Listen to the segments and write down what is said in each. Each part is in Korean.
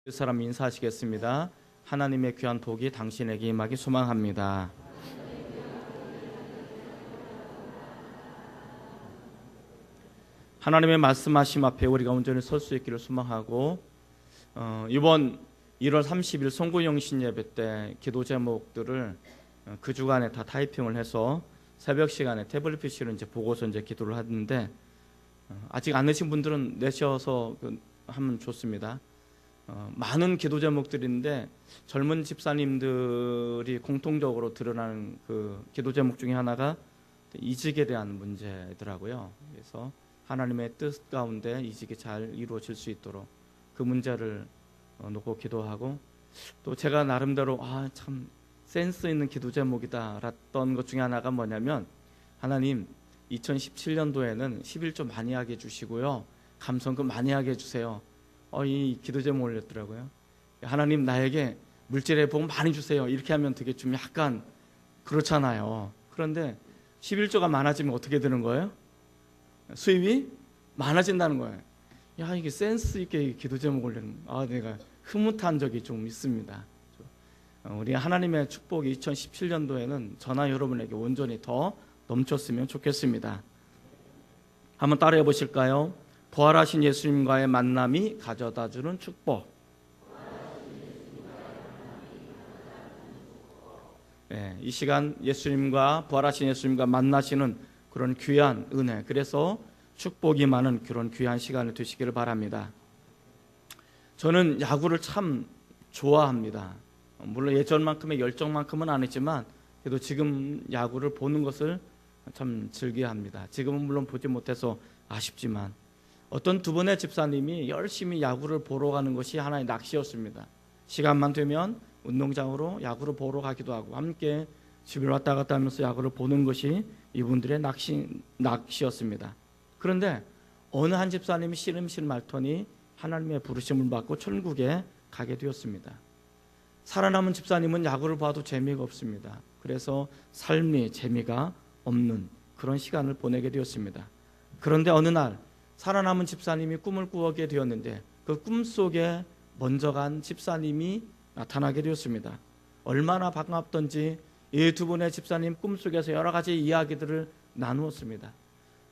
그 사람 인사하시겠습니다. 하나님의 귀한 복이 당신에게 임하기 소망합니다. 하나님의 말씀하심 앞에 우리가 온전히 설 수 있기를 소망하고, 이번 1월 30일 송구영신 예배 때 기도 제목들을 그 주간에 다 타이핑을 해서 새벽 시간에 태블릿 PC로 이제 보고서 이제 기도를 하는데, 아직 안 내신 분들은 내셔서 하면 좋습니다. 많은 기도 제목들인데 젊은 집사님들이 공통적으로 드러나는 그 기도 제목 중에 하나가 이직에 대한 문제더라고요. 그래서 하나님의 뜻 가운데 이직이 잘 이루어질 수 있도록 그 문제를 놓고 기도하고, 또 제가 나름대로 참 센스 있는 기도 제목이다 랐던 것 중에 하나가 뭐냐면, 하나님 2017년도에는 11조 많이 하게 해주시고요, 감성금 많이 하게 해주세요. 이 기도 제목 올렸더라고요. 하나님 나에게 물질의 복 많이 주세요. 이렇게 하면 되게 좀 약간 그렇잖아요. 그런데 11조가 많아지면 어떻게 되는 거예요? 수입이 많아진다는 거예요. 이게 센스 있게 기도 제목 올리는, 내가 흐뭇한 적이 좀 있습니다. 우리 하나님의 축복이 2017년도에는 저나 여러분에게 온전히 더 넘쳤으면 좋겠습니다. 한번 따라해 보실까요? 부활하신 예수님과의 만남이 가져다주는 축복. 이 시간 예수님과, 부활하신 예수님과 만나시는 그런 귀한 은혜, 그래서 축복이 많은 그런 귀한 시간을 되시기를 바랍니다. 저는 야구를 참 좋아합니다. 물론 예전만큼의 열정만큼은 아니지만 그래도 지금 야구를 보는 것을 참 즐겨합니다. 지금은 물론 보지 못해서 아쉽지만, 어떤 두 분의 집사님이 열심히 야구를 보러 가는 것이 하나의 낚시였습니다. 시간만 되면 운동장으로 야구를 보러 가기도 하고, 함께 집을 왔다 갔다 하면서 야구를 보는 것이 이분들의 낚시였습니다. 그런데 어느 한 집사님이 시름시름 앓더니 하나님의 부르심을 받고 천국에 가게 되었습니다. 살아남은 집사님은 야구를 봐도 재미가 없습니다. 그래서 삶이 재미가 없는 그런 시간을 보내게 되었습니다. 그런데 어느 날 살아남은 집사님이 꿈을 꾸게 되었는데, 그 꿈속에 먼저 간 집사님이 나타나게 되었습니다. 얼마나 반갑던지 이 두 분의 집사님 꿈속에서 여러 가지 이야기들을 나누었습니다.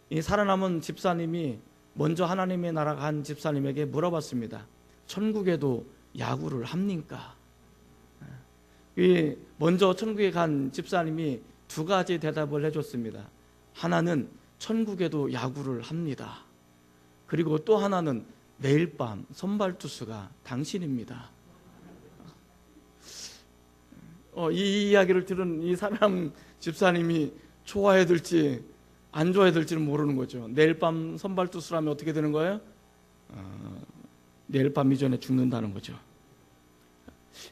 이 살아남은 집사님이 먼저 하나님의 나라 간 집사님에게 물어봤습니다. 천국에도 야구를 합니까? 이 먼저 천국에 간 집사님이 두 가지 대답을 해줬습니다. 하나는 천국에도 야구를 합니다. 그리고 또 하나는 내일 밤 선발 투수가 당신입니다. 이 이야기를 들은 이 사람 집사님이 좋아해야 될지 안 좋아해야 될지는 모르는 거죠. 내일 밤 선발 투수라면 어떻게 되는 거예요? 내일 밤 이전에 죽는다는 거죠.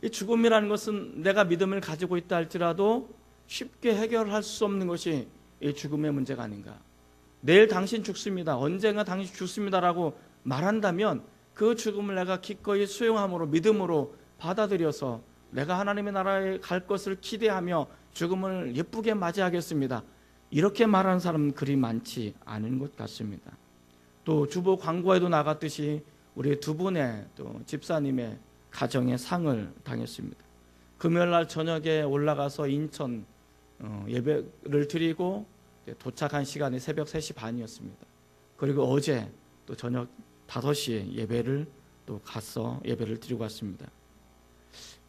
이 죽음이라는 것은 내가 믿음을 가지고 있다 할지라도 쉽게 해결할 수 없는 것이 이 죽음의 문제가 아닌가. 내일 당신 죽습니다, 언젠가 당신 죽습니다라고 말한다면 그 죽음을 내가 기꺼이 수용함으로, 믿음으로 받아들여서 내가 하나님의 나라에 갈 것을 기대하며 죽음을 예쁘게 맞이하겠습니다, 이렇게 말하는 사람은 그리 많지 않은 것 같습니다. 또 주보 광고에도 나갔듯이 우리 두 분의 또 집사님의 가정에 상을 당했습니다. 금요일날 저녁에 올라가서 인천 예배를 드리고 도착한 시간이 새벽 3시 반이었습니다. 그리고 어제 또 저녁 5시에 예배를 또 가서 예배를 드리고 왔습니다.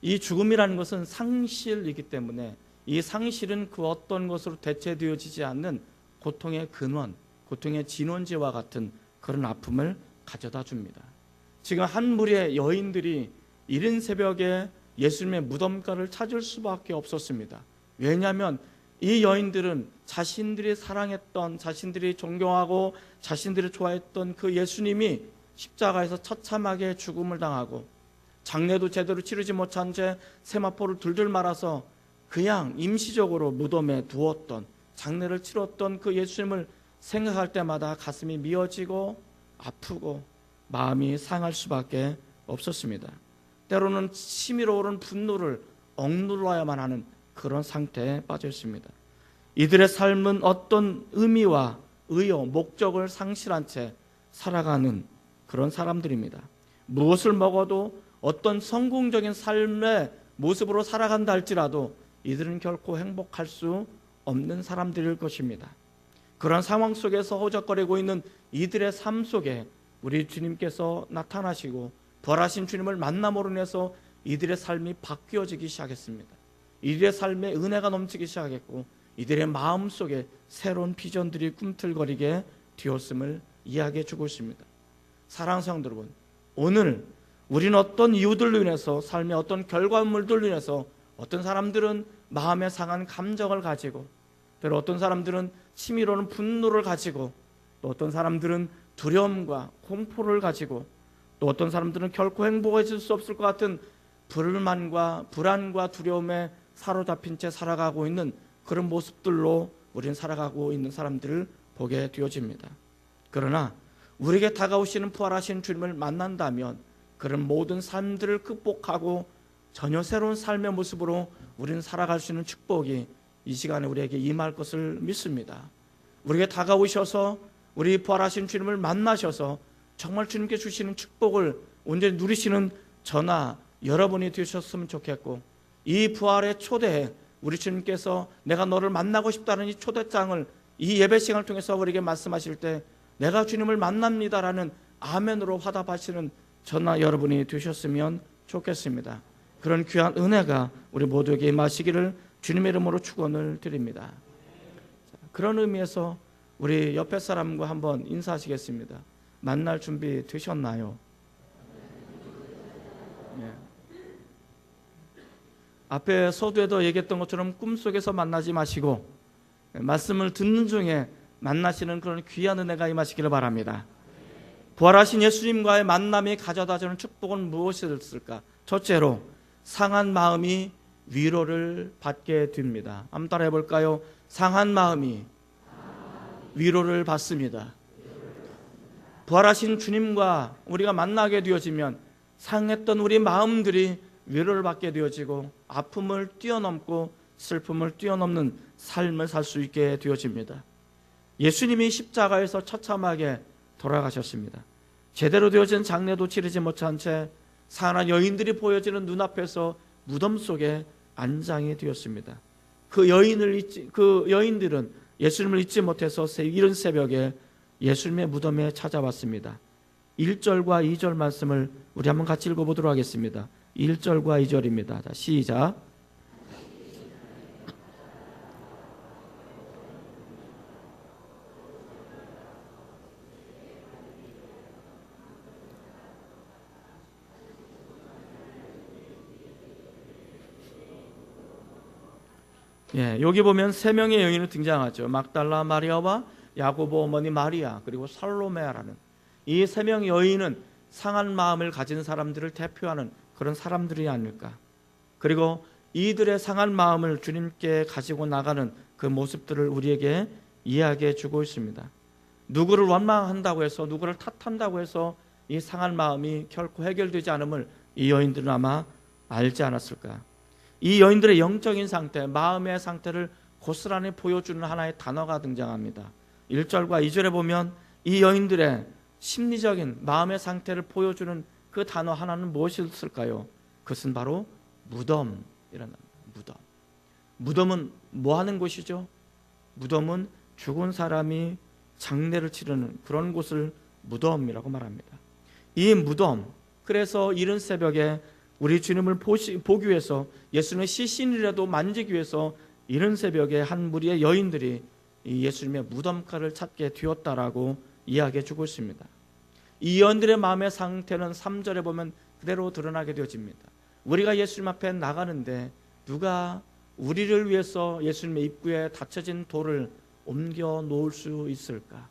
이 죽음이라는 것은 상실이기 때문에 이 상실은 그 어떤 것으로 대체되어지지 않는 고통의 근원, 고통의 진원지와 같은 그런 아픔을 가져다 줍니다. 지금 한 무리의 여인들이 이른 새벽에 예수님의 무덤가를 찾을 수밖에 없었습니다. 왜냐하면 이 여인들은 자신들이 사랑했던, 자신들이 존경하고 자신들이 좋아했던 그 예수님이 십자가에서 처참하게 죽음을 당하고 장례도 제대로 치르지 못한 채 세마포를 둘둘 말아서 그냥 임시적으로 무덤에 두었던, 장례를 치렀던 그 예수님을 생각할 때마다 가슴이 미어지고 아프고 마음이 상할 수밖에 없었습니다. 때로는 치밀어 오른 분노를 억눌러야만 하는 그런 상태에 빠져 있습니다. 이들의 삶은 어떤 의미와 의욕, 목적을 상실한 채 살아가는 그런 사람들입니다. 무엇을 먹어도 어떤 성공적인 삶의 모습으로 살아간다 할지라도 이들은 결코 행복할 수 없는 사람들일 것입니다. 그런 상황 속에서 허우적거리고 있는 이들의 삶 속에 우리 주님께서 나타나시고 부활하신 주님을 만남으로 인해서 이들의 삶이 바뀌어지기 시작했습니다. 이들의 삶에 은혜가 넘치기 시작했고 이들의 마음 속에 새로운 비전들이 꿈틀거리게 되었음을 이야기해 주고 있습니다. 사랑하는 성도 여러분, 오늘 우리는 어떤 이유들로 인해서 삶의 어떤 결과물들로 인해서 어떤 사람들은 마음에 상한 감정을 가지고, 때로 어떤 사람들은 치밀어오는 분노를 가지고, 또 어떤 사람들은 두려움과 공포를 가지고, 또 어떤 사람들은 결코 행복해질 수 없을 것 같은 불만과 불안과 두려움에 사로잡힌 채 살아가고 있는 그런 모습들로 우리는 살아가고 있는 사람들을 보게 되어집니다. 그러나 우리에게 다가오시는 부활하신 주님을 만난다면 그런 모든 삶들을 극복하고 전혀 새로운 삶의 모습으로 우리는 살아갈 수 있는 축복이 이 시간에 우리에게 임할 것을 믿습니다. 우리에게 다가오셔서 우리 부활하신 주님을 만나셔서 정말 주님께 주시는 축복을 온전히 누리시는 저나 여러분이 되셨으면 좋겠고, 이 부활의 초대에 우리 주님께서 내가 너를 만나고 싶다는 이 초대장을 이 예배 시간을 통해서 우리에게 말씀하실 때 내가 주님을 만납니다라는 아멘으로 화답하시는 저나 여러분이 되셨으면 좋겠습니다. 그런 귀한 은혜가 우리 모두에게 임하시기를 주님의 이름으로 축원을 드립니다. 그런 의미에서 우리 옆에 사람과 한번 인사하시겠습니다. 만날 준비 되셨나요? 네. 앞에 서두에도 얘기했던 것처럼 꿈속에서 만나지 마시고 말씀을 듣는 중에 만나시는 그런 귀한 은혜가 임하시기를 바랍니다. 부활하신 예수님과의 만남이 가져다주는 축복은 무엇이었을까? 첫째로 상한 마음이 위로를 받게 됩니다. 한번 따라해 볼까요? 상한 마음이 위로를 받습니다. 부활하신 주님과 우리가 만나게 되어지면 상했던 우리 마음들이 위로를 받게 되어지고 아픔을 뛰어넘고 슬픔을 뛰어넘는 삶을 살 수 있게 되어집니다. 예수님이 십자가에서 처참하게 돌아가셨습니다. 제대로 되어진 장례도 치르지 못한 채 사랑하는 여인들이 보여지는 눈앞에서 무덤 속에 안장이 되었습니다. 그 여인들은 예수님을 잊지 못해서 이른 새벽에 예수님의 무덤에 찾아왔습니다. 1절과 2절 말씀을 우리 한번 같이 읽어보도록 하겠습니다. 1절과 2절입니다. 자, 시작. 예, 여기 보면 세 명의 여인이 등장하죠. 막달라 마리아와 야고보 어머니 마리아, 그리고 살로메라는 이 세 명의 여인은 상한 마음을 가진 사람들을 대표하는 그런 사람들이 아닐까. 그리고 이들의 상한 마음을 주님께 가지고 나가는 그 모습들을 우리에게 이야기해 주고 있습니다. 누구를 원망한다고 해서, 누구를 탓한다고 해서 이 상한 마음이 결코 해결되지 않음을 이 여인들은 아마 알지 않았을까. 이 여인들의 영적인 상태, 마음의 상태를 고스란히 보여주는 하나의 단어가 등장합니다. 1절과 2절에 보면 이 여인들의 심리적인 마음의 상태를 보여주는 그 단어 하나는 무엇일까요? 그것은 바로 무덤이라는 무덤. 무덤은 뭐 하는 곳이죠? 무덤은 죽은 사람이 장례를 치르는 그런 곳을 무덤이라고 말합니다. 이 무덤, 그래서 이른 새벽에 우리 주님을 보기 위해서, 예수님의 시신이라도 만지기 위해서 이른 새벽에 한 무리의 여인들이 이 예수님의 무덤가를 찾게 되었다라고 이야기해 주고 있습니다. 이 여인들의 마음의 상태는 3절에 보면 그대로 드러나게 되어집니다. 우리가 예수님 앞에 나가는데 누가 우리를 위해서 예수님의 입구에 닫혀진 돌을 옮겨 놓을 수 있을까?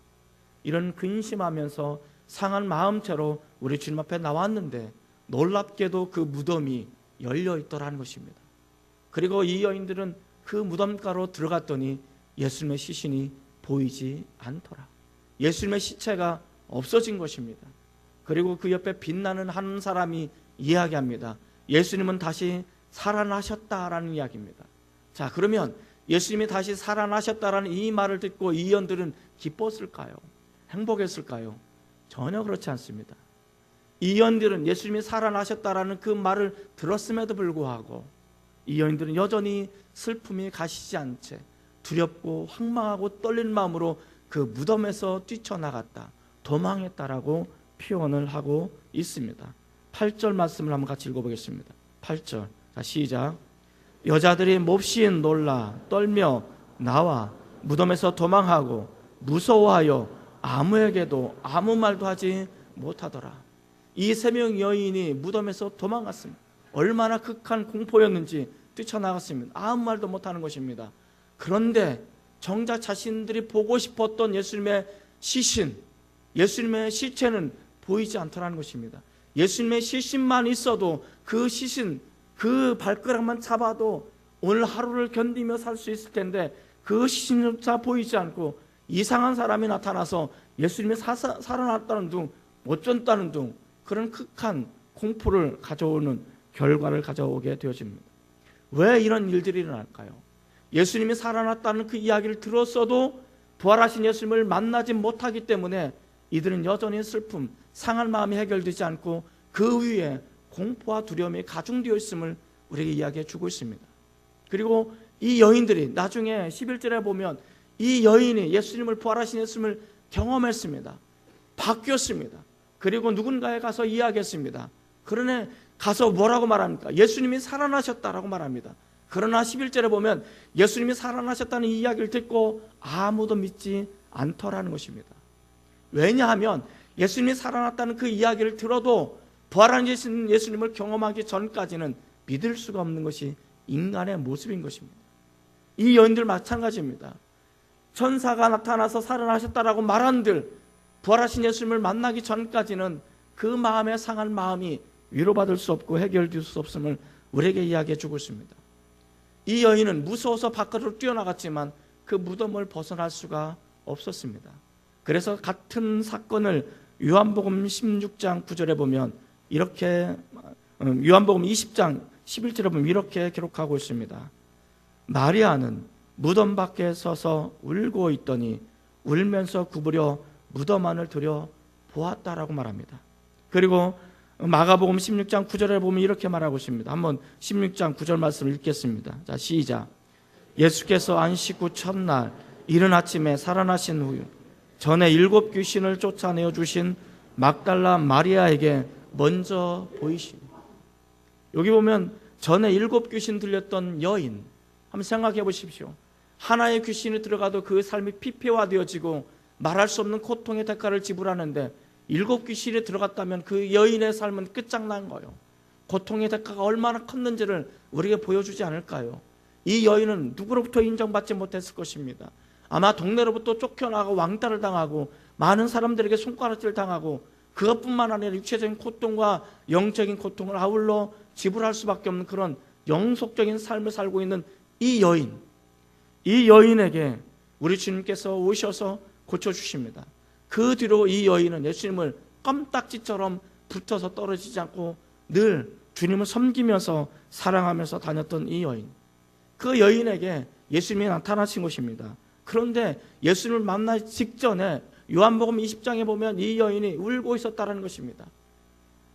이런 근심하면서 상한 마음채로 우리 주님 앞에 나왔는데 놀랍게도 그 무덤이 열려 있더라는 것입니다. 그리고 이 여인들은 그 무덤가로 들어갔더니 예수님의 시신이 보이지 않더라. 예수님의 시체가 없어진 것입니다. 그리고 그 옆에 빛나는 한 사람이 이야기합니다. 예수님은 다시 살아나셨다라는 이야기입니다. 자, 그러면 예수님이 다시 살아나셨다라는 이 말을 듣고 이 여인들은 기뻤을까요? 행복했을까요? 전혀 그렇지 않습니다. 이 여인들은 예수님이 살아나셨다라는 그 말을 들었음에도 불구하고 이 여인들은 여전히 슬픔이 가시지 않은 채 두렵고 황망하고 떨린 마음으로 그 무덤에서 뛰쳐나갔다, 도망했다라고 표현을 하고 있습니다. 8절 말씀을 한번 같이 읽어보겠습니다. 8절, 자 시작. 여자들이 몹시 놀라 떨며 나와 무덤에서 도망하고 무서워하여 아무에게도 아무 말도 하지 못하더라. 이 세 명 여인이 무덤에서 도망갔습니다. 얼마나 극한 공포였는지 뛰쳐나갔습니다. 아무 말도 못하는 것입니다. 그런데 정작 자신들이 보고 싶었던 예수님의 시신, 예수님의 시체는 보이지 않더라는 것입니다. 예수님의 시신만 있어도 그 시신, 그 발가락만 잡아도 오늘 하루를 견디며 살 수 있을 텐데 그 시신조차 보이지 않고 이상한 사람이 나타나서 예수님이 살아났다는 둥, 어쩐다는 둥, 그런 극한 공포를 가져오는 결과를 가져오게 되어집니다. 왜 이런 일들이 일어날까요? 예수님이 살아났다는 그 이야기를 들었어도 부활하신 예수님을 만나지 못하기 때문에 이들은 여전히 슬픔, 상한 마음이 해결되지 않고 그 위에 공포와 두려움이 가중되어 있음을 우리에게 이야기해 주고 있습니다. 그리고 이 여인들이 나중에 11절에 보면 이 여인이 예수님을, 부활하신 예수님을 경험했습니다. 바뀌었습니다. 그리고 누군가에 가서 이야기했습니다. 그러네 가서 뭐라고 말합니까? 예수님이 살아나셨다라고 말합니다. 그러나 11절에 보면 예수님이 살아나셨다는 이 이야기를 듣고 아무도 믿지 않더라는 것입니다. 왜냐하면 예수님이 살아났다는 그 이야기를 들어도 부활한 예수님을 경험하기 전까지는 믿을 수가 없는 것이 인간의 모습인 것입니다. 이 여인들 마찬가지입니다. 천사가 나타나서 살아나셨다라고 말한들 부활하신 예수님을 만나기 전까지는 그 마음에 상한 마음이 위로받을 수 없고 해결될 수 없음을 우리에게 이야기해 주고 있습니다. 이 여인은 무서워서 바깥으로 뛰어나갔지만 그 무덤을 벗어날 수가 없었습니다. 그래서 같은 사건을 요한복음 16장 9절에 보면 이렇게, 요한복음 20장 11절에 보면 이렇게 기록하고 있습니다. 마리아는 무덤 밖에 서서 울고 있더니 울면서 구부려 무덤 안을 들여 보았다라고 말합니다. 그리고 마가복음 16장 9절에 보면 이렇게 말하고 있습니다. 한번 16장 9절 말씀을 읽겠습니다. 자, 시작. 예수께서 안식 후 첫날 이른 아침에 살아나신 후 전에 7 귀신을 쫓아내어 주신 막달라 마리아에게 먼저 보이시니. 여기 보면 전에 7 귀신 들렸던 여인, 한번 생각해 보십시오. 하나의 귀신이 들어가도 그 삶이 피폐화되어지고 말할 수 없는 고통의 대가를 지불하는데 7 귀신이 들어갔다면 그 여인의 삶은 끝장난 거예요. 고통의 대가가 얼마나 컸는지를 우리에게 보여주지 않을까요? 이 여인은 누구로부터 인정받지 못했을 것입니다. 아마 동네로부터 쫓겨나고 왕따를 당하고 많은 사람들에게 손가락질 당하고 그것뿐만 아니라 육체적인 고통과 영적인 고통을 아울러 지불할 수밖에 없는 그런 영속적인 삶을 살고 있는 이 여인, 이 여인에게 우리 주님께서 오셔서 고쳐주십니다. 그 뒤로 이 여인은 예수님을 껌딱지처럼 붙어서 떨어지지 않고 늘 주님을 섬기면서 사랑하면서 다녔던 이 여인, 그 여인에게 예수님이 나타나신 것입니다. 그런데 예수님을 만나기 직전에 요한복음 20장에 보면 이 여인이 울고 있었다는 것입니다.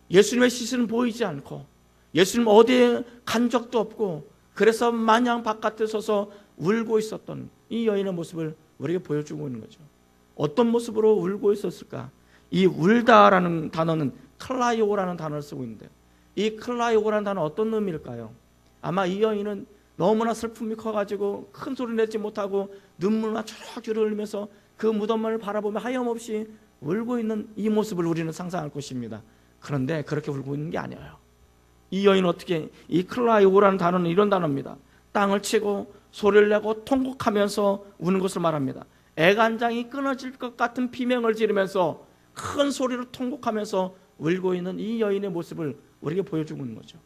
예수님의 시신은 보이지 않고 예수님 어디에 간 적도 없고 그래서 마냥 바깥에 서서 울고 있었던 이 여인의 모습을 우리에게 보여주고 있는 거죠. 어떤 모습으로 울고 있었을까? 이 울다라는 단어는 클라이오라는 단어를 쓰고 있는데 이 클라이오라는 단어는 어떤 의미일까요? 아마 이 여인은 너무나 슬픔이 커가지고 큰 소리 내지 못하고 눈물만 주룩주룩 흘리면서 그 무덤을 바라보며 하염없이 울고 있는 이 모습을 우리는 상상할 것입니다. 그런데 그렇게 울고 있는 게 아니에요. 이 여인은 어떻게, 이 클라이오라는 단어는 이런 단어입니다. 땅을 치고 소리를 내고 통곡하면서 우는 것을 말합니다. 애간장이 끊어질 것 같은 비명을 지르면서 큰 소리로 통곡하면서 울고 있는 이 여인의 모습을 우리에게 보여주고 있는 거죠.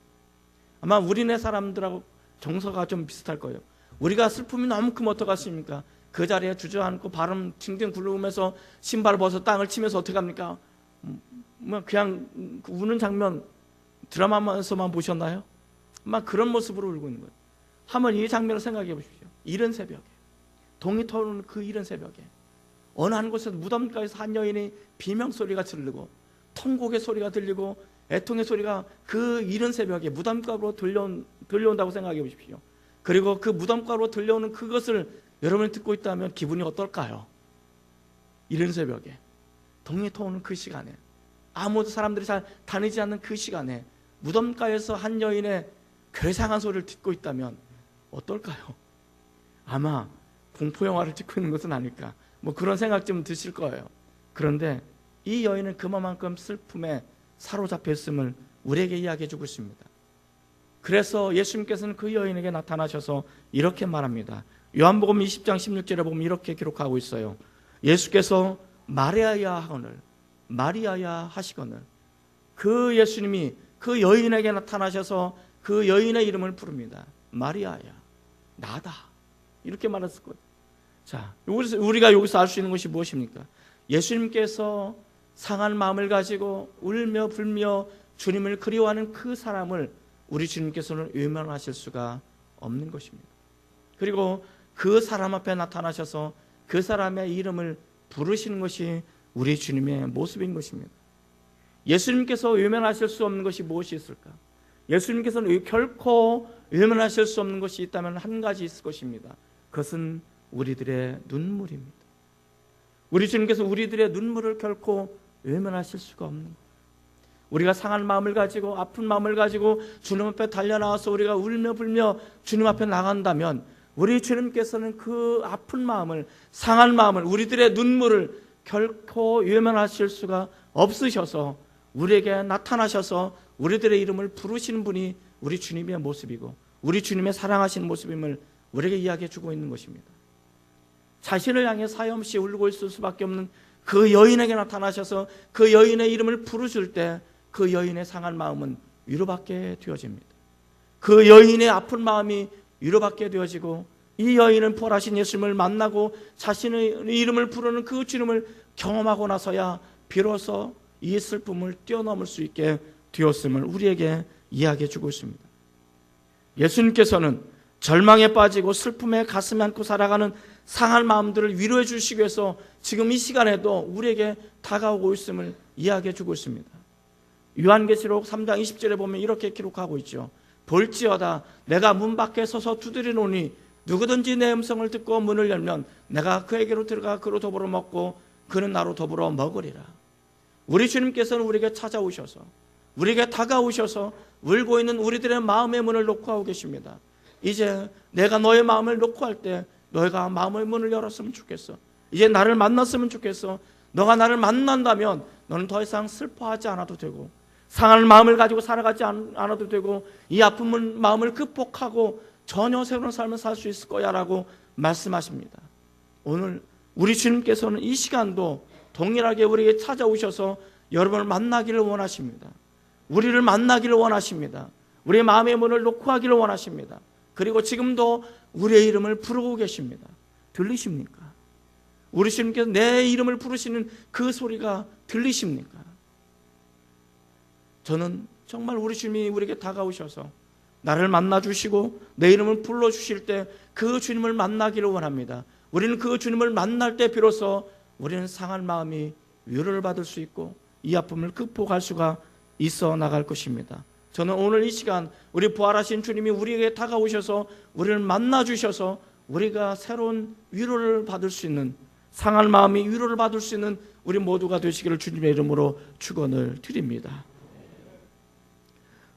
아마 우리네 사람들하고 정서가 좀 비슷할 거예요. 우리가 슬픔이 너무 크면 어떡하십니까? 그 자리에 주저앉고 발음 팅팅 굴르면서 신발을 벗어 땅을 치면서 어떻게 합니까? 뭐 그냥 우는 장면 드라마에서만 보셨나요? 아마 그런 모습으로 울고 있는 거예요. 한번 이 장면을 생각해 보십시오. 이른 새벽에, 동이 터오는 그 이른 새벽에 어느 한 곳에서 무덤가에서 한 여인이 비명소리가 지르고 통곡의 소리가 들리고 애통의 소리가 그 이른 새벽에 무덤가로 들려온다고 생각해 보십시오. 그리고 그 무덤가로 들려오는 그것을 여러분이 듣고 있다면 기분이 어떨까요? 이른 새벽에 동이 터오는 그 시간에, 아무도 사람들이 잘 다니지 않는 그 시간에 무덤가에서 한 여인의 괴상한 소리를 듣고 있다면 어떨까요? 아마 공포 영화를 찍고 있는 것은 아닐까, 뭐 그런 생각 좀 드실 거예요. 그런데 이 여인은 그만큼 슬픔에 사로잡혀 있음을 우리에게 이야기해 주고 있습니다. 그래서 예수님께서는 그 여인에게 나타나셔서 이렇게 말합니다. 요한복음 20장 16절에 보면 이렇게 기록하고 있어요. 예수께서 마리아야 하시거늘 그 예수님이 그 여인에게 나타나셔서 그 여인의 이름을 부릅니다. 마리아야, 나다, 이렇게 말했을 거예요. 자, 우리가 여기서 알 수 있는 것이 무엇입니까? 예수님께서 상한 마음을 가지고 울며 불며 주님을 그리워하는 그 사람을 우리 주님께서는 외면하실 수가 없는 것입니다. 그리고 그 사람 앞에 나타나셔서 그 사람의 이름을 부르시는 것이 우리 주님의 모습인 것입니다. 예수님께서 외면하실 수 없는 것이 무엇이 있을까? 예수님께서는 결코 외면하실 수 없는 것이 있다면 한 가지 있을 것입니다. 그것은 우리들의 눈물입니다. 우리 주님께서 우리들의 눈물을 결코 외면하실 수가 없는 거예요. 우리가 상한 마음을 가지고 아픈 마음을 가지고 주님 앞에 달려나와서 우리가 울며 불며 주님 앞에 나간다면 우리 주님께서는 그 아픈 마음을, 상한 마음을, 우리들의 눈물을 결코 외면하실 수가 없으셔서 우리에게 나타나셔서 우리들의 이름을 부르시는 분이 우리 주님의 모습이고 우리 주님의 사랑하시는 모습임을 우리에게 이야기해 주고 있는 것입니다. 자신을 향해 사염없이 울고 있을 수밖에 없는 그 여인에게 나타나셔서 그 여인의 이름을 부르실 때 그 여인의 상한 마음은 위로받게 되어집니다. 그 여인의 아픈 마음이 위로받게 되어지고 이 여인은 부활하신 예수님을 만나고 자신의 이름을 부르는 그 주님을 경험하고 나서야 비로소 이 슬픔을 뛰어넘을 수 있게 되었음을 우리에게 이야기해 주고 있습니다. 예수님께서는 절망에 빠지고 슬픔에 가슴 안고 살아가는 상한 마음들을 위로해 주시기 위해서 지금 이 시간에도 우리에게 다가오고 있음을 이야기해 주고 있습니다. 요한계시록 3장 20절에 보면 이렇게 기록하고 있죠. 볼지어다 내가 문 밖에 서서 두드리노니 누구든지 내 음성을 듣고 문을 열면 내가 그에게로 들어가 그로 더불어 먹고 그는 나로 더불어 먹으리라. 우리 주님께서는 우리에게 찾아오셔서 우리에게 다가오셔서 울고 있는 우리들의 마음의 문을 놓고 하고 계십니다. 이제 내가 너의 마음을 놓고 할 때 너희가 마음의 문을 열었으면 좋겠어. 이제 나를 만났으면 좋겠어. 너가 나를 만난다면 너는 더 이상 슬퍼하지 않아도 되고 상한 마음을 가지고 살아가지 않아도 되고 이 아픈 마음을 극복하고 전혀 새로운 삶을 살 수 있을 거야 라고 말씀하십니다. 오늘 우리 주님께서는 이 시간도 동일하게 우리에게 찾아오셔서 여러분을 만나기를 원하십니다. 우리를 만나기를 원하십니다. 우리의 마음의 문을 놓고 하기를 원하십니다. 그리고 지금도 우리의 이름을 부르고 계십니다. 들리십니까? 우리 주님께서 내 이름을 부르시는 그 소리가 들리십니까? 저는 정말 우리 주님이 우리에게 다가오셔서 나를 만나주시고 내 이름을 불러주실 때 그 주님을 만나기를 원합니다. 우리는 그 주님을 만날 때 비로소 우리는 상한 마음이 위로를 받을 수 있고 이 아픔을 극복할 수가 있어 나갈 것입니다. 저는 오늘 이 시간 우리 부활하신 주님이 우리에게 다가오셔서 우리를 만나주셔서 우리가 새로운 위로를 받을 수 있는, 상한 마음이 위로를 받을 수 있는 우리 모두가 되시기를 주님의 이름으로 축원을 드립니다.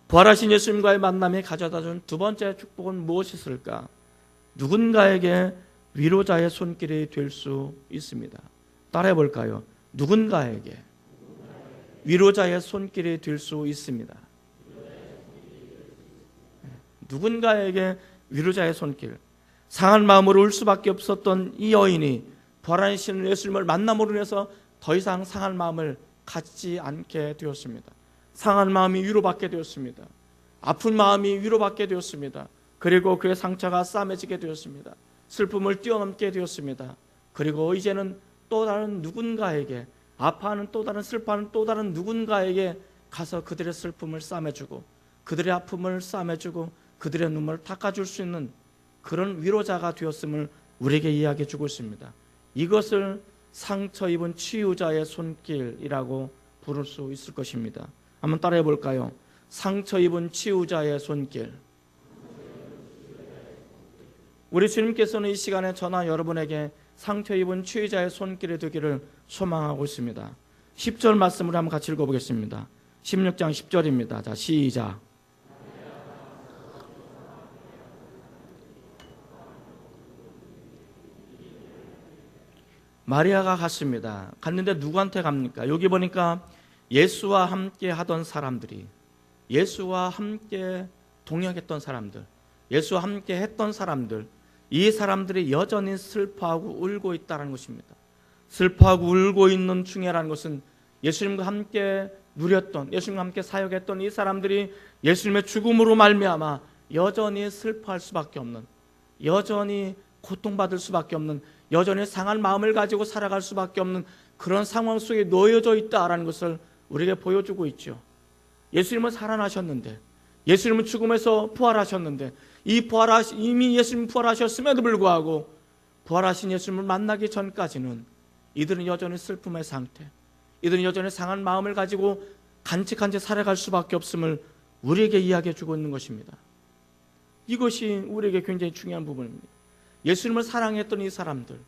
부활하신 예수님과의 만남이 가져다준 두 번째 축복은 무엇이었을까? 누군가에게 위로자의 손길이 될 수 있습니다. 따라해 볼까요? 누군가에게 위로자의 손길이 될 수 있습니다. 누군가에게 위로자의 손길. 상한 마음으로 울 수밖에 없었던 이 여인이 부활하신 예수님을 만남으로 인해서 더 이상 상한 마음을 갖지 않게 되었습니다. 상한 마음이 위로받게 되었습니다. 아픈 마음이 위로받게 되었습니다. 그리고 그의 상처가 싸매지게 되었습니다. 슬픔을 뛰어넘게 되었습니다. 그리고 이제는 또 다른 누군가에게, 아파하는 또 다른 슬퍼하는 또 다른 누군가에게 가서 그들의 슬픔을 싸매주고 그들의 아픔을 싸매주고 그들의 눈물을 닦아줄 수 있는 그런 위로자가 되었음을 우리에게 이야기해 주고 있습니다. 이것을 상처 입은 치유자의 손길이라고 부를 수 있을 것입니다. 한번 따라해 볼까요? 상처 입은 치유자의 손길. 우리 주님께서는 이 시간에 저나 여러분에게 상처 입은 치유자의 손길이 되기를 소망하고 있습니다. 10절 말씀을 한번 같이 읽어보겠습니다. 16장 10절입니다. 자, 시작. 마리아가 갔습니다. 갔는데 누구한테 갑니까? 여기 보니까 예수와 함께 하던 사람들이, 예수와 함께 동역했던 사람들, 예수와 함께 했던 사람들, 이 사람들이 여전히 슬퍼하고 울고 있다는 것입니다. 슬퍼하고 울고 있는 중에라는 것은 예수님과 함께 누렸던, 예수님과 함께 사역했던 이 사람들이 예수님의 죽음으로 말미암아 여전히 슬퍼할 수밖에 없는, 여전히 고통받을 수밖에 없는, 여전히 상한 마음을 가지고 살아갈 수밖에 없는 그런 상황 속에 놓여져 있다라는 것을 우리에게 보여주고 있죠. 예수님은 살아나셨는데, 예수님은 죽음에서 부활하셨는데, 이미 예수님 부활하셨음에도 불구하고 부활하신 예수님을 만나기 전까지는 이들은 여전히 슬픔의 상태, 이들은 여전히 상한 마음을 가지고 간직한 채 살아갈 수밖에 없음을 우리에게 이야기해 주고 있는 것입니다. 이것이 우리에게 굉장히 중요한 부분입니다. 예수님을 사랑했던 이 사람들,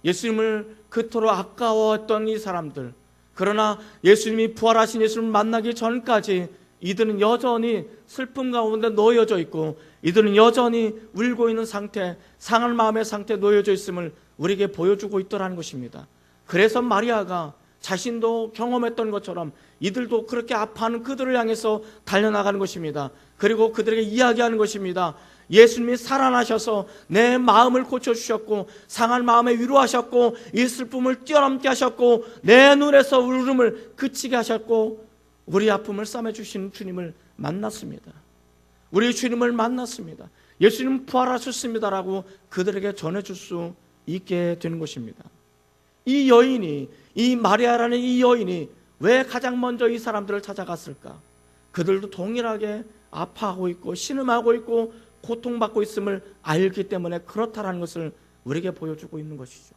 예수님을 그토록 아까워했던 이 사람들, 그러나 예수님이 부활하신 예수님을 만나기 전까지 이들은 여전히 슬픔 가운데 놓여져 있고, 이들은 여전히 울고 있는 상태, 상한 마음의 상태에 놓여져 있음을 우리에게 보여주고 있더라는 것입니다. 그래서 마리아가 자신도 경험했던 것처럼 이들도 그렇게 아파하는 그들을 향해서 달려나가는 것입니다. 그리고 그들에게 이야기하는 것입니다. 예수님이 살아나셔서 내 마음을 고쳐주셨고, 상한 마음에 위로하셨고, 이 슬픔을 뛰어넘게 하셨고, 내 눈에서 울음을 그치게 하셨고, 우리 아픔을 싸매주신 주님을 만났습니다. 우리 주님을 만났습니다. 예수님 부활하셨습니다라고 그들에게 전해줄 수 있게 되는 것입니다. 이 여인이, 이 마리아라는 이 여인이 왜 가장 먼저 이 사람들을 찾아갔을까? 그들도 동일하게 아파하고 있고 신음하고 있고 고통받고 있음을 알기 때문에 그렇다라는 것을 우리에게 보여주고 있는 것이죠.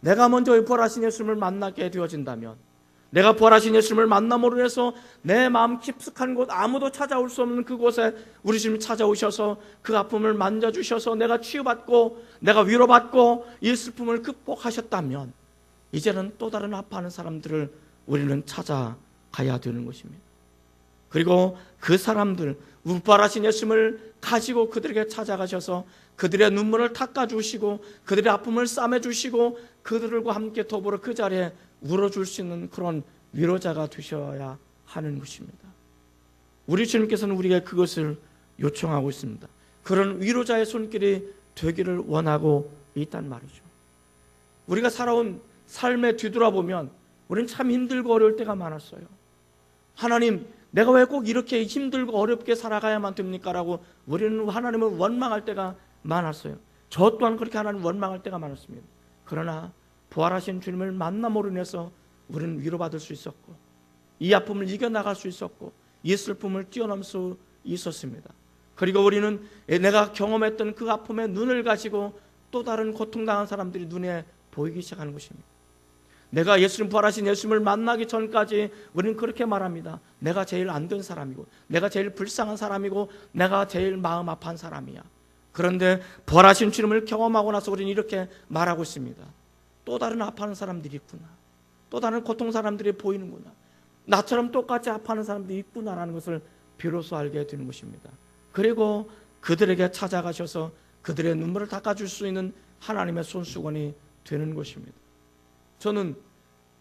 내가 먼저 부활하신 예수님을 만나게 되어진다면, 내가 부활하신 예수님을 만남으로 해서 내 마음 깊숙한 곳, 아무도 찾아올 수 없는 그곳에 우리 주님이 찾아오셔서 그 아픔을 만져주셔서 내가 치유받고 내가 위로받고 이 슬픔을 극복하셨다면, 이제는 또 다른 아파하는 사람들을 우리는 찾아가야 되는 것입니다. 그리고 그 사람들, 부활하신 예수님을 가지고 그들에게 찾아가셔서 그들의 눈물을 닦아주시고 그들의 아픔을 싸매주시고 그들과 함께 더불어 그 자리에 울어줄 수 있는 그런 위로자가 되셔야 하는 것입니다. 우리 주님께서는 우리에게 그것을 요청하고 있습니다. 그런 위로자의 손길이 되기를 원하고 있단 말이죠. 우리가 살아온 삶에 뒤돌아보면 우리는 참 힘들고 어려울 때가 많았어요. 하나님, 내가 왜 꼭 이렇게 힘들고 어렵게 살아가야만 됩니까? 라고 우리는 하나님을 원망할 때가 많았어요. 저 또한 그렇게 하나님을 원망할 때가 많았습니다. 그러나 부활하신 주님을 만남으로 인해서 우리는 위로받을 수 있었고, 이 아픔을 이겨나갈 수 있었고, 이 슬픔을 뛰어넘을 수 있었습니다. 그리고 우리는 내가 경험했던 그 아픔의 눈을 가지고 또 다른 고통당한 사람들이 눈에 보이기 시작하는 것입니다. 내가 예수님, 부활하신 예수님을 만나기 전까지 우리는 그렇게 말합니다. 내가 제일 안 된 사람이고, 내가 제일 불쌍한 사람이고, 내가 제일 마음 아파한 사람이야. 그런데 부활하신 주님을 경험하고 나서 우리는 이렇게 말하고 있습니다. 또 다른 아파하는 사람들이 있구나. 또 다른 고통 사람들이 보이는구나. 나처럼 똑같이 아파하는 사람들이 있구나라는 것을 비로소 알게 되는 것입니다. 그리고 그들에게 찾아가셔서 그들의 눈물을 닦아줄 수 있는 하나님의 손수건이 되는 것입니다. 저는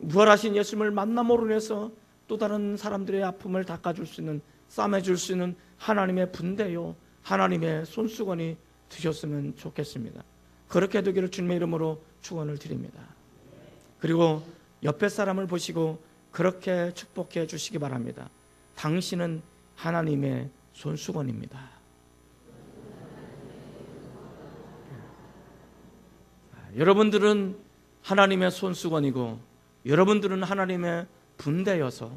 부활하신 예수님을 만남으로 인해서 또 다른 사람들의 아픔을 닦아줄 수 있는, 싸매줄 수 있는 하나님의 분대요, 하나님의 손수건이 되셨으면 좋겠습니다. 그렇게 되기를 주님의 이름으로 축원을 드립니다. 그리고 옆에 사람을 보시고 그렇게 축복해 주시기 바랍니다. 당신은 하나님의 손수건입니다. 여러분들은 하나님의 손수건이고, 여러분들은 하나님의 분대여서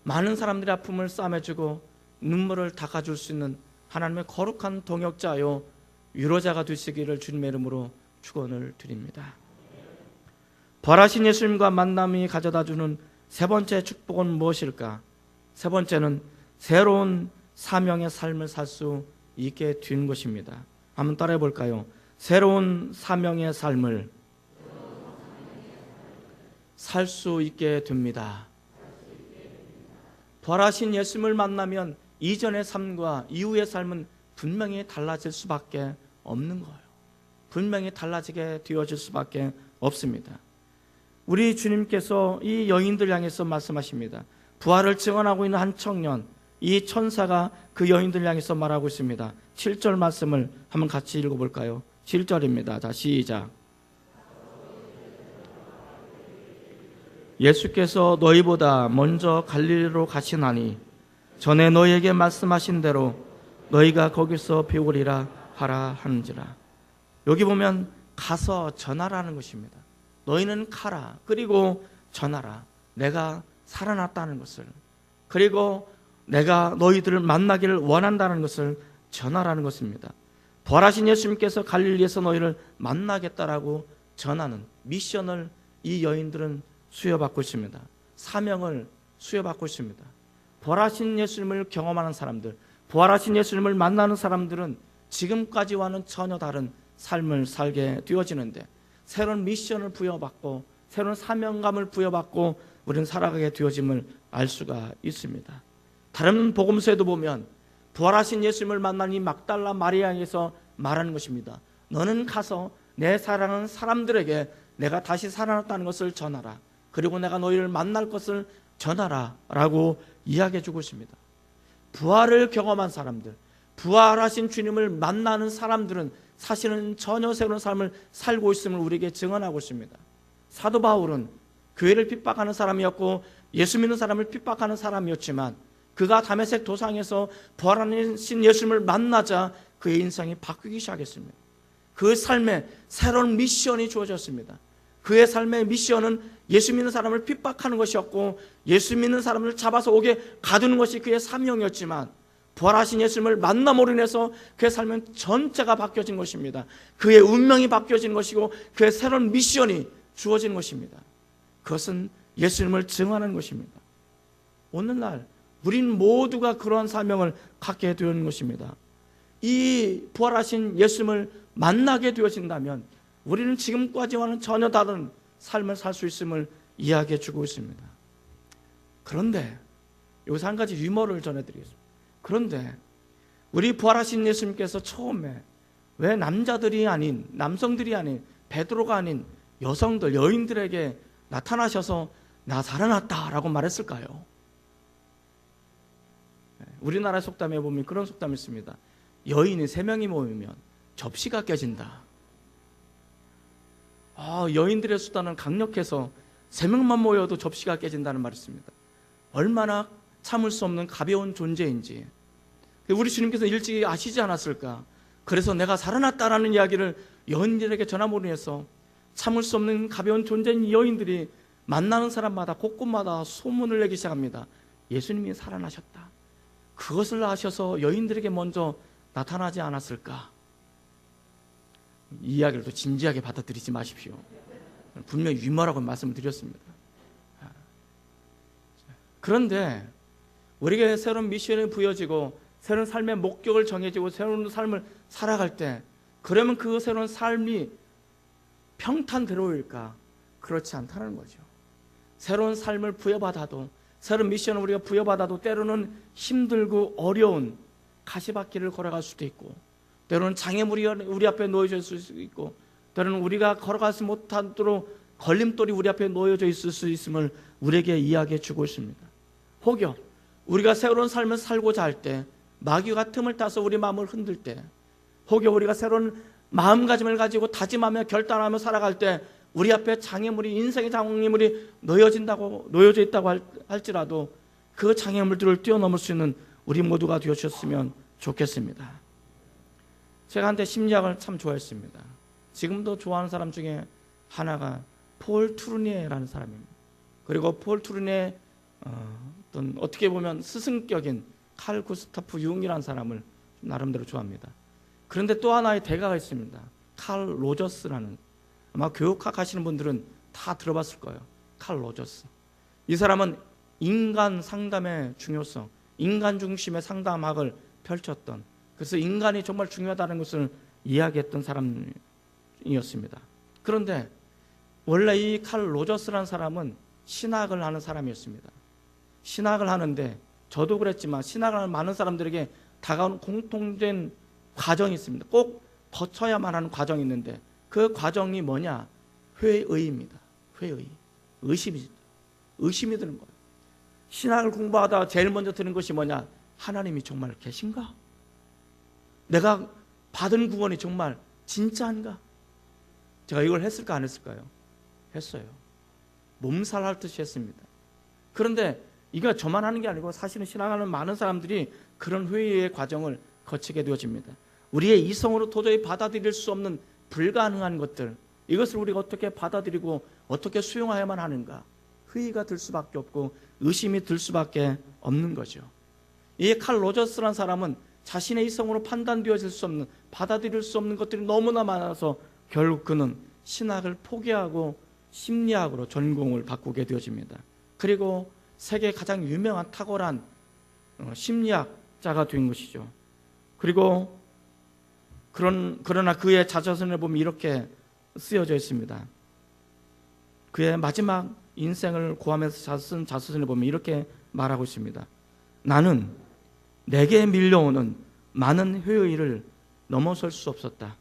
많은 사람들의 아픔을 싸매주고 눈물을 닦아줄 수 있는 하나님의 거룩한 동역자요, 위로자가 되시기를 주님의 이름으로 축원을 드립니다. 부활하신 예수님과 만남이 가져다주는 세 번째 축복은 무엇일까? 세 번째는 새로운 사명의 삶을 살 수 있게 된 것입니다. 한번 따라해 볼까요? 새로운 사명의 삶을 살 수 있게 됩니다. 부활하신 예수님을 만나면 이전의 삶과 이후의 삶은 분명히 달라질 수밖에 없는 거예요. 분명히 달라지게 되어질 수밖에 없습니다. 우리 주님께서 이 여인들 향해서 말씀하십니다. 부활을 증언하고 있는 한 청년, 이 천사가 그 여인들 향해서 말하고 있습니다. 7절 말씀을 한번 같이 읽어볼까요? 7절입니다. 자, 시작. 예수께서 너희보다 먼저 갈릴리로 가시나니 전에 너희에게 말씀하신 대로 너희가 거기서 배우리라 하라 하는지라. 여기 보면 가서 전하라는 것입니다. 너희는 가라. 그리고 전하라. 내가 살아났다는 것을, 그리고 내가 너희들을 만나기를 원한다는 것을 전하라는 것입니다. 부활하신 예수님께서 갈릴리에서 너희를 만나겠다라고 전하는 미션을 이 여인들은 수여받고 있습니다. 사명을 수여받고 있습니다. 부활하신 예수님을 경험하는 사람들, 부활하신 예수님을 만나는 사람들은 지금까지와는 전혀 다른 삶을 살게 되어지는데, 새로운 미션을 부여받고 새로운 사명감을 부여받고 우리는 살아가게 되어짐을 알 수가 있습니다. 다른 복음서에도 보면 부활하신 예수님을 만난 이 막달라 마리아에서 말하는 것입니다. 너는 가서 내 사랑하는 사람들에게 내가 다시 살아났다는 것을 전하라. 그리고 내가 너희를 만날 것을 전하라 라고 이야기해 주고 있습니다. 부활을 경험한 사람들, 부활하신 주님을 만나는 사람들은 사실은 전혀 새로운 삶을 살고 있음을 우리에게 증언하고 있습니다. 사도 바울은 교회를 핍박하는 사람이었고 예수 믿는 사람을 핍박하는 사람이었지만, 그가 다메섹 도상에서 부활하신 예수님을 만나자 그의 인생이 바뀌기 시작했습니다. 그 삶에 새로운 미션이 주어졌습니다. 그의 삶의 미션은 예수 믿는 사람을 핍박하는 것이었고 예수 믿는 사람을 잡아서 옥에 가두는 것이 그의 사명이었지만, 부활하신 예수님을 만남으로 인해서 그의 삶은 전체가 바뀌어진 것입니다. 그의 운명이 바뀌어진 것이고 그의 새로운 미션이 주어진 것입니다. 그것은 예수님을 증언하는 것입니다. 오늘날 우린 모두가 그러한 사명을 갖게 되는 것입니다. 이 부활하신 예수님을 만나게 되어진다면 우리는 지금까지와는 전혀 다른 삶을 살 수 있음을 이야기해 주고 있습니다. 그런데 여기서 한 가지 유머를 전해드리겠습니다. 그런데 우리 부활하신 예수님께서 처음에 왜 남자들이 아닌, 남성들이 아닌, 베드로가 아닌 여성들, 여인들에게 나타나셔서 나 살아났다라고 말했을까요? 우리나라 속담에 보면 그런 속담이 있습니다. 여인이 3명이 모이면 접시가 깨진다. 여인들의 수단은 강력해서 3명만 모여도 접시가 깨진다는 말이 있습니다. 얼마나 참을 수 없는 가벼운 존재인지 우리 주님께서 일찍 아시지 않았을까? 그래서 내가 살아났다라는 이야기를 여인들에게 전함으로 해서 참을 수 없는 가벼운 존재인 여인들이 만나는 사람마다 곳곳마다 소문을 내기 시작합니다. 예수님이 살아나셨다. 그것을 아셔서 여인들에게 먼저 나타나지 않았을까? 이 이야기를 또 진지하게 받아들이지 마십시오. 분명히 유머라고 말씀을 드렸습니다. 그런데 우리에게 새로운 미션이 부여지고 새로운 삶의 목적을 정해지고 새로운 삶을 살아갈 때, 그러면 그 새로운 삶이 평탄대로일까? 그렇지 않다는 거죠. 새로운 삶을 부여받아도, 새로운 미션을 우리가 부여받아도 때로는 힘들고 어려운 가시밭길을 걸어갈 수도 있고, 때로는 장애물이 우리 앞에 놓여져 있을 수도 있고, 때로는 우리가 걸어가지 못하도록 걸림돌이 우리 앞에 놓여져 있을 수 있음을 우리에게 이야기해 주고 있습니다. 혹여 우리가 새로운 삶을 살고자 할 때, 마귀가 틈을 타서 우리 마음을 흔들 때, 혹여 우리가 새로운 마음가짐을 가지고 다짐하며 결단하며 살아갈 때 우리 앞에 장애물이, 인생의 장애물이 놓여져 있다고 할지라도 그 장애물들을 뛰어넘을 수 있는 우리 모두가 되어주셨으면 좋겠습니다. 제가 한때 심리학을 참 좋아했습니다. 지금도 좋아하는 사람 중에 하나가 폴 투르니에라는 사람입니다. 그리고 폴 투르니에 어떤 어떻게 보면 스승격인 칼 구스타프 융이라는 사람을 나름대로 좋아합니다. 그런데 또 하나의 대가가 있습니다. 칼 로저스라는, 아마 교육학 하시는 분들은 다 들어봤을 거예요. 칼 로저스. 이 사람은 인간 상담의 중요성, 인간 중심의 상담학을 펼쳤던, 그래서 인간이 정말 중요하다는 것을 이야기했던 사람이었습니다. 그런데 원래 이 칼 로저스라는 사람은 신학을 하는 사람이었습니다. 신학을 하는데 저도 그랬지만 신학을 하는 많은 사람들에게 다가오는 공통된 과정이 있습니다. 꼭 거쳐야만 하는 과정이 있는데 그 과정이 뭐냐? 회의입니다. 회의. 의심이 드는 거예요. 신학을 공부하다 제일 먼저 드는 것이 뭐냐? 하나님이 정말 계신가? 내가 받은 구원이 정말 진짜인가? 제가 이걸 했을까 안 했을까요? 했어요. 몸살할 듯이 했습니다. 그런데 이거 저만 하는 게 아니고 사실은 신앙하는 많은 사람들이 그런 회의의 과정을 거치게 되어집니다. 우리의 이성으로 도저히 받아들일 수 없는 불가능한 것들, 이것을 우리가 어떻게 받아들이고 어떻게 수용해야만 하는가? 회의가 들 수밖에 없고 의심이 들 수밖에 없는 거죠. 이 칼 로저스라는 사람은 자신의 이성으로 판단되어질 수 없는, 받아들일 수 없는 것들이 너무나 많아서 결국 그는 신학을 포기하고 심리학으로 전공을 바꾸게 되어집니다. 그리고 세계 가장 유명한 탁월한 심리학자가 된 것이죠. 그리고 그러나 그의 자서전을 보면 이렇게 쓰여져 있습니다. 그의 마지막 인생을 고하면서 쓴 자서전을 보면 이렇게 말하고 있습니다. 나는 내게 밀려오는 많은 회의를 넘어설 수 없었다.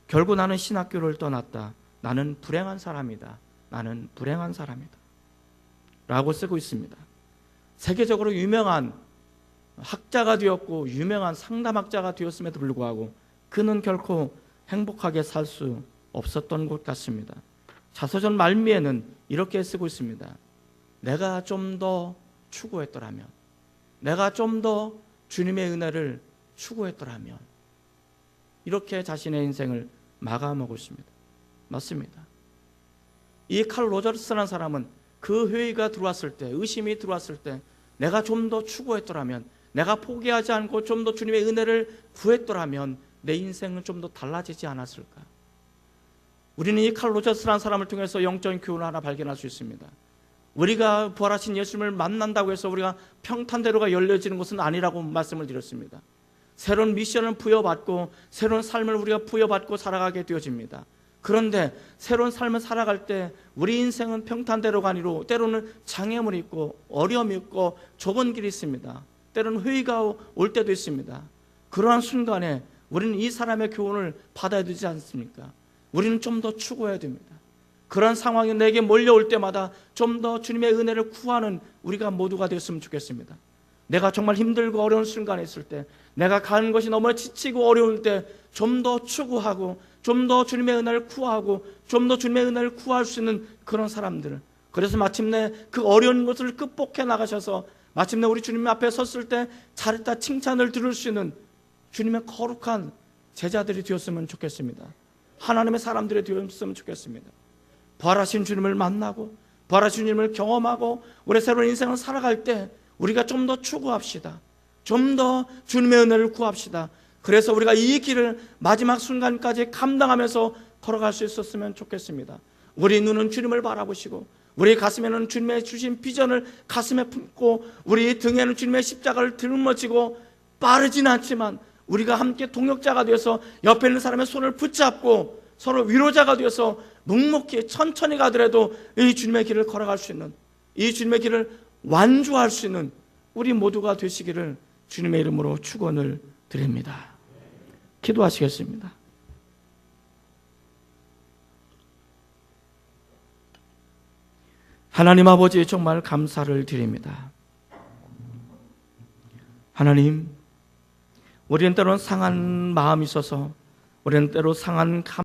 결국 나는 신학교를 떠났다. 나는 불행한 사람이다. 나는 불행한 사람이다. 라고 쓰고 있습니다. 세계적으로 유명한 학자가 되었고 유명한 상담학자가 되었음에도 불구하고 그는 결코 행복하게 살 수 없었던 것 같습니다. 자서전 말미에는 이렇게 쓰고 있습니다. 내가 좀 더 추구했더라면, 내가 좀 더 주님의 은혜를 추구했더라면, 이렇게 자신의 인생을 마감하고 있습니다. 맞습니다. 이 칼 로저스라는 사람은 그 회의가 들어왔을 때, 의심이 들어왔을 때 내가 좀 더 추구했더라면, 내가 포기하지 않고 좀 더 주님의 은혜를 구했더라면 내 인생은 좀 더 달라지지 않았을까? 우리는 이 칼 로저스라는 사람을 통해서 영적인 교훈을 하나 발견할 수 있습니다. 우리가 부활하신 예수님을 만난다고 해서 우리가 평탄대로가 열려지는 것은 아니라고 말씀을 드렸습니다. 새로운 미션을 부여받고 새로운 삶을 우리가 부여받고 살아가게 되어집니다. 그런데 새로운 삶을 살아갈 때 우리 인생은 평탄대로가 아니로 때로는 장애물이 있고 어려움이 있고 좁은 길이 있습니다. 때로는 회의가 올 때도 있습니다. 그러한 순간에 우리는 이 사람의 교훈을 받아야 되지 않습니까? 우리는 좀 더 추구해야 됩니다. 그런 상황이 내게 몰려올 때마다 좀 더 주님의 은혜를 구하는 우리가 모두가 되었으면 좋겠습니다. 내가 정말 힘들고 어려운 순간에 있을 때, 내가 가는 것이 너무 지치고 어려울 때 좀 더 추구하고 좀 더 주님의 은혜를 구하고 좀 더 주님의 은혜를 구할 수 있는 그런 사람들, 그래서 마침내 그 어려운 것을 극복해 나가셔서 마침내 우리 주님 앞에 섰을 때 잘했다 칭찬을 들을 수 있는 주님의 거룩한 제자들이 되었으면 좋겠습니다. 하나님의 사람들이 되었으면 좋겠습니다. 부활하신 주님을 만나고 부활하신 주님을 경험하고 우리 새로운 인생을 살아갈 때 우리가 좀 더 추구합시다. 좀 더 주님의 은혜를 구합시다. 그래서 우리가 이 길을 마지막 순간까지 감당하면서 걸어갈 수 있었으면 좋겠습니다. 우리 눈은 주님을 바라보시고 우리 가슴에는 주님의 주신 비전을 가슴에 품고 우리 등에는 주님의 십자가를 들머지고 빠르진 않지만 우리가 함께 동역자가 되어서 옆에 있는 사람의 손을 붙잡고 서로 위로자가 되어서 묵묵히 천천히 가더라도 이 주님의 길을 걸어갈 수 있는, 이 주님의 길을 완주할 수 있는 우리 모두가 되시기를 주님의 이름으로 축원을 드립니다. 기도하시겠습니다. 하나님 아버지, 정말 감사를 드립니다. 하나님, 우리는 때로는 상한 마음이 있어서, 우리는 때로 상한